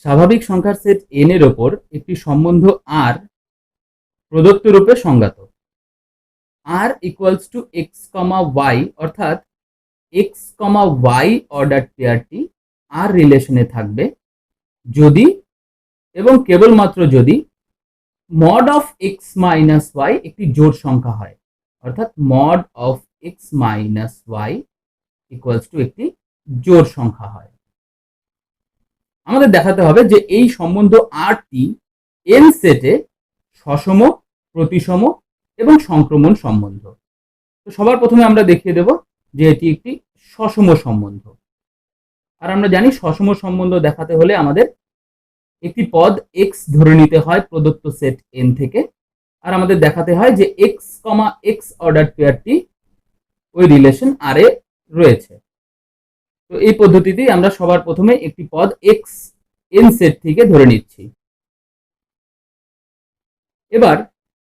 স্বাভাবিক সংখ্যার set n এর ওপর একটি সম্বন্ধ r প্রদত্ত রূপে সংজ্ঞাত। r equals to x comma y, অর্থাৎ এক্স কমা ওয়াই অর্ডার পেয়ারটি r রিলেশনে থাকবে যদি এবং কেবলমাত্র যদি mod of x minus y একটি জোড় সংখ্যা হয়, অর্থাৎ mod of x minus y equals to একটি জোড় সংখ্যা হয়। আমাদের দেখাতে হবে যে এই সম্বন্ধ আরটি এন সেটে সসম, প্রতিসম এবং সংক্রমণ সম্বন্ধ। তো সবার প্রথমে আমরা দেখিয়ে দেব যে এটি একটি সসম সম্বন্ধ। আর আমরা জানি সসম সম্বন্ধ দেখাতে হলে আমাদের একটি পদ এক্স ধরে নিতে হয় প্রদত্ত সেট এন থেকে, আর আমাদের দেখাতে হয় যে এক্স কমা এক্স অর্ডার পেয়ারটি ওই রিলেশন আর এ রয়েছে। তো এই পদ্ধতিতেই আমরা সবার প্রথমে একটি পদ এক্স এন সেট থেকে ধরে নিচ্ছি। এবার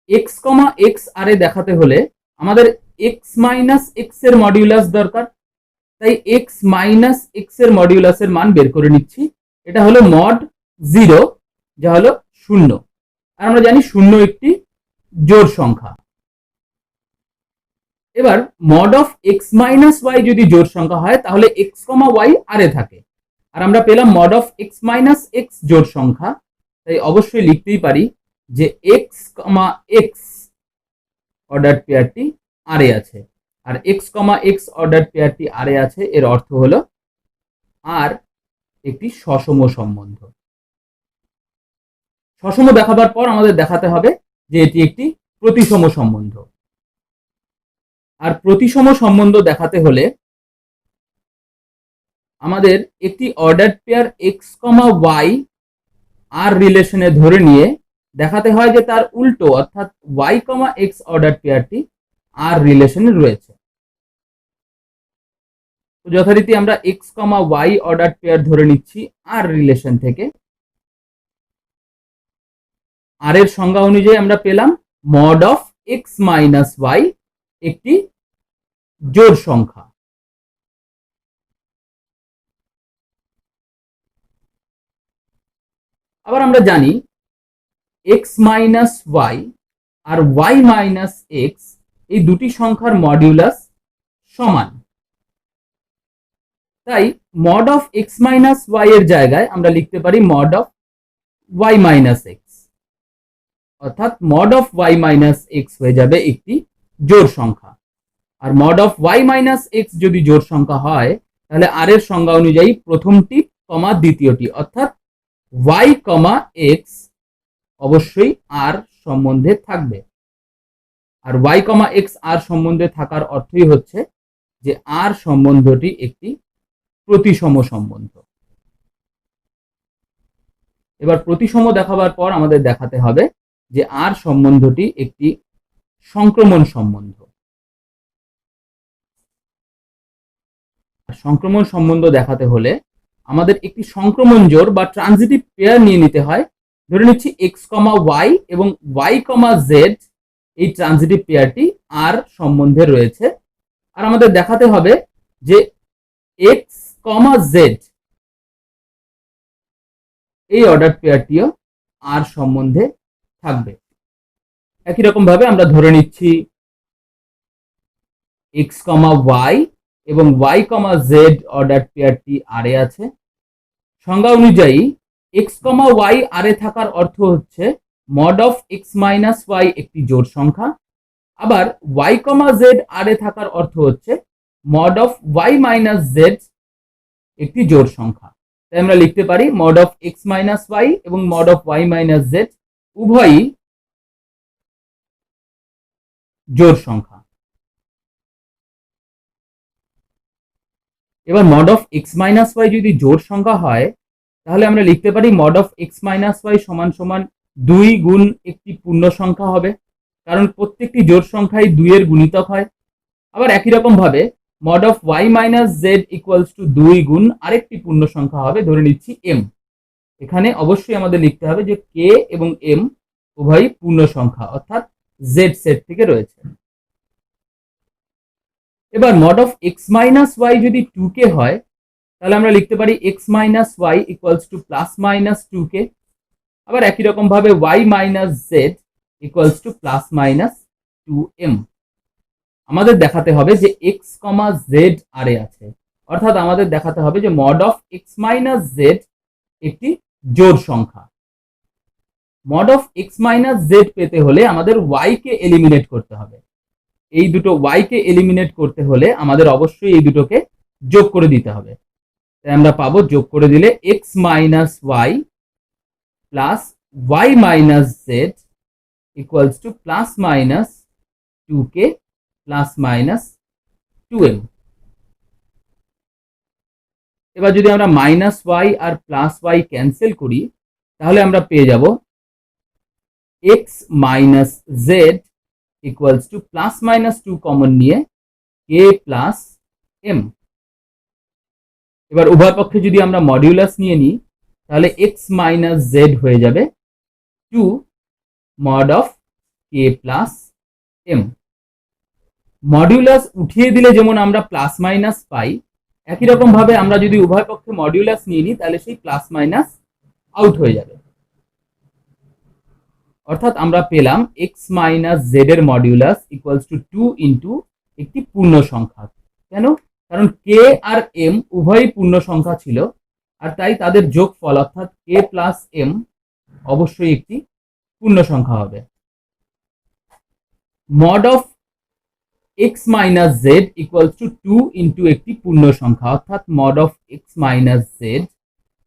এক্স কমা এক্স আর এ দেখাতে হলে আমাদের এক্স মাইনাস এক্স এর মডিউলাস দরকার, তাই এক্স মাইনাস এক্স এর মডিউলাসের মান বের করে নিচ্ছি। এটা হলো মড 0, যা হলো 0, আর আমরা জানি 0 একটি জোড় সংখ্যা। এবার mod of x minus y যদি জোড় সংখ্যা হয় তাহলে এক্স কমা ওয়াই আর এ থাকে, আর আমরা পেলাম mod of x minus x জোড় সংখ্যা, তাই অবশ্যই লিখতেই পারি যে এক্স কমা এক্স অর্ডার পেয়ারটি আর এ আছে, আর এক্স কমা এক্স অর্ডার পেয়ারটি আর এ আছে, এর অর্থ হলো আর একটি সসম সম্বন্ধ। সসম দেখাবার পর আমাদের দেখাতে হবে যে এটি একটি প্রতিসম সম্বন্ধ। আর প্রতিসম সম্বন্ধ দেখাতে হলে আমাদের একটি order pair x comma Y আর রিলেশনে ধরে নিয়ে দেখাতে হয় যে তার উল্টো অর্থাৎ ওয়াই কমা এক্স অর্ডার পেয়ারটি আর রিলেশনে রয়েছে। তো যথারীতি আমরা x comma y order pair ধরে নিচ্ছি আর রিলেশন থেকে। আর এর সংজ্ঞা অনুযায়ী আমরা পেলাম mod of x minus y একটি জোড় সংখ্যা। আবার আমরা জানি এক্স মাইনাস ওয়াই আর ওয়াই মাইনাস এক্স এই দুটি সংখ্যার মডিউলাস সমান, তাই mod of x minus y এর জায়গায় আমরা লিখতে পারি mod of y minus x, অর্থাৎ mod of y minus x হয়ে যাবে একটি জোড় সংখ্যা। আর mod of y minus x যদি জোড় সংখ্যা হয় তাহলে আর এর সংজ্ঞা অনুযায়ী প্রথমটি কমা দ্বিতীয়টি অর্থাৎ ওয়াই কমা এক্স অবশ্যই আর সম্বন্ধে থাকবে, আর ওয়াই কমা এক্স আর সম্বন্ধে থাকার অর্থই হচ্ছে যে আর সম্বন্ধটি একটি প্রতিসম সম্বন্ধ। এবার প্রতিসম দেখাবার পর আমাদের দেখাতে হবে যে আর সম্বন্ধটি একটি সংক্রমণ সম্বন্ধ। সংক্রমণ সম্বন্ধ দেখাতে হলে আমাদের একটি সংক্রমণ জোড় বা ট্রানজিটিভ পেয়ার নিয়ে নিতে হয়। ধরে নিচ্ছি এক্স কমা ওয়াই এবং ওয়াই কমা জেড এই ট্রানজিটিভ পেয়ারটি আর সম্বন্ধে রয়েছে, আর আমাদের দেখাতে হবে যে এক্স কমা জেড এই অর্ডার পেয়ারটিও আর সম্বন্ধে থাকবে। একই রকম ভাবে আমরা ধরে নিচ্ছি এক্স কমা ওয়াই এবং ওয়াই কমা জেড অর্ডার পেয়ারটি আর এ আছে। সংজ্ঞা অনুযায়ী এক্স কমা ওয়াই আর এ থাকার অর্থ হচ্ছে mod of x minus y একটি জোড় সংখ্যা, আবার ওয়াই কমা জেড আর এ থাকার অর্থ হচ্ছে mod of y minus z একটি জোড় সংখ্যা। তাই আমরা লিখতে পারি mod of x minus y এবং mod of y minus z উভয়ই জোড় সংখ্যা। এবার mod of x minus y যদি জোড় সংখ্যা হয় তাহলে আমরা লিখতে পারি mod of x minus y সমান সমান 2 গুণ একটি পূর্ণ সংখ্যা হবে, কারণ প্রত্যেকটি জোড় সংখ্যাই 2 এর গুণিতক হয়। আবার একই রকম ভাবে mod of y minus z equals to 2 গুণ আরেকটি পূর্ণ সংখ্যা হবে, ধরে নিচ্ছি এম। এখানে অবশ্যই আমাদের লিখতে হবে যে কে এবং এম উভয়ই পূর্ণ সংখ্যা অর্থাৎ জেড সেট থেকে রয়েছে। এবার mod of x minus y যদি 2k হয় তাহলে আমরা লিখতে পারি x minus y equals to plus minus 2k। আবার একই রকম ভাবে y minus z equals to plus minus 2m। আমাদের দেখাতে হবে যে এক্স কমা জেড আর এ আছে, অর্থাৎ আমাদের দেখাতে হবে যে mod of x minus z একটি জোড় সংখ্যা। Mod of x minus Z পেতে হলে আমাদের ওয়াই কে এলিমিনেট করতে হবে। এই দুটো ওয়াই কে এলিমিনেট করতে হলে আমাদের অবশ্যই এই দুটোকে যোগ করে দিতে হবে। তাই আমরা পাবো যোগ করে দিলে x minus y plus y minus z equals to plus minus 2k plus minus 2m। এবার যদি আমরা মাইনাস ওয়াই আর প্লাস ওয়াই ক্যান্সেল করি তাহলে আমরা পেয়ে যাব x minus z equals to plus minus 2 common নিয়ে k প্লাস m। এবার উভয় পক্ষে যদি আমরা মডিউলাস নিয়ে নিই তাহলে এক্স মাইনাস জেড হয়ে যাবে 2 mod of k plus m। Modulus উঠিয়ে দিলে যেমন আমরা প্লাস মাইনাস পাই, একই রকম ভাবে আমরা যদি উভয় পক্ষে মডিউলাস নিয়ে নিই তাহলে সেই প্লাস মাইনাস আউট হয়ে যাবে। অর্থাৎ আমরা পেলাম এক্স মাইনাস জেড এর মডিউলাস ইকুয়ালস টু 2 ইন্টু একটি পূর্ণ সংখ্যা। কেন? কারণ কে আর এম উভয়ই পূর্ণ সংখ্যা ছিল, আর তাই তাদের যোগফল অর্থাৎ কে প্লাস এম অবশ্যই একটি পূর্ণ সংখ্যা হবে। Mod of x minus z equals to 2 into একটি পূর্ণ সংখ্যা, অর্থাৎ mod of x minus z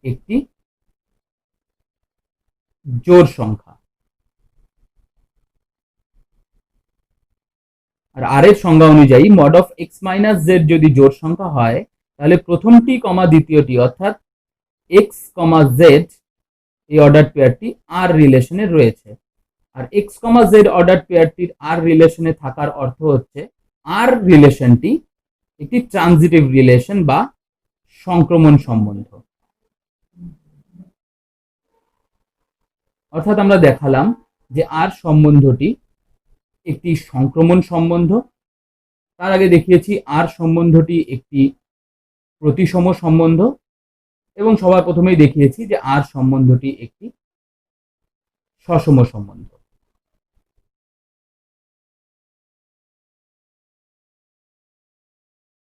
একটি জোড় সংখ্যা। আর আর এর সংজ্ঞা অনুযায়ী mod of x minus Z যদি জোড় সংখ্যা হয় তাহলে প্রথমটি কমা দ্বিতীয়টি অর্থাৎ x কমা জেড এই অর্ডার পেয়ারটি আর রিলেশনে রয়েছে। আর x কমা জেড অর্ডার পেয়ারটির আর রিলেশনে থাকার অর্থ হচ্ছে আর রিলেশনটি একটি ট্রানজিটিভ রিলেশন বা সংক্রমণ সম্বন্ধ। অর্থাৎ আমরা দেখালাম যে আর সম্বন্ধটি একটি সংক্রমণ সম্বন্ধ। তার আগে দেখিয়েছি আর সম্বন্ধটি একটি প্রতিসম সম্বন্ধ, এবং সবার প্রথমেই দেখিয়েছি যে আর সম্বন্ধটি একটি সসম সম্বন্ধ।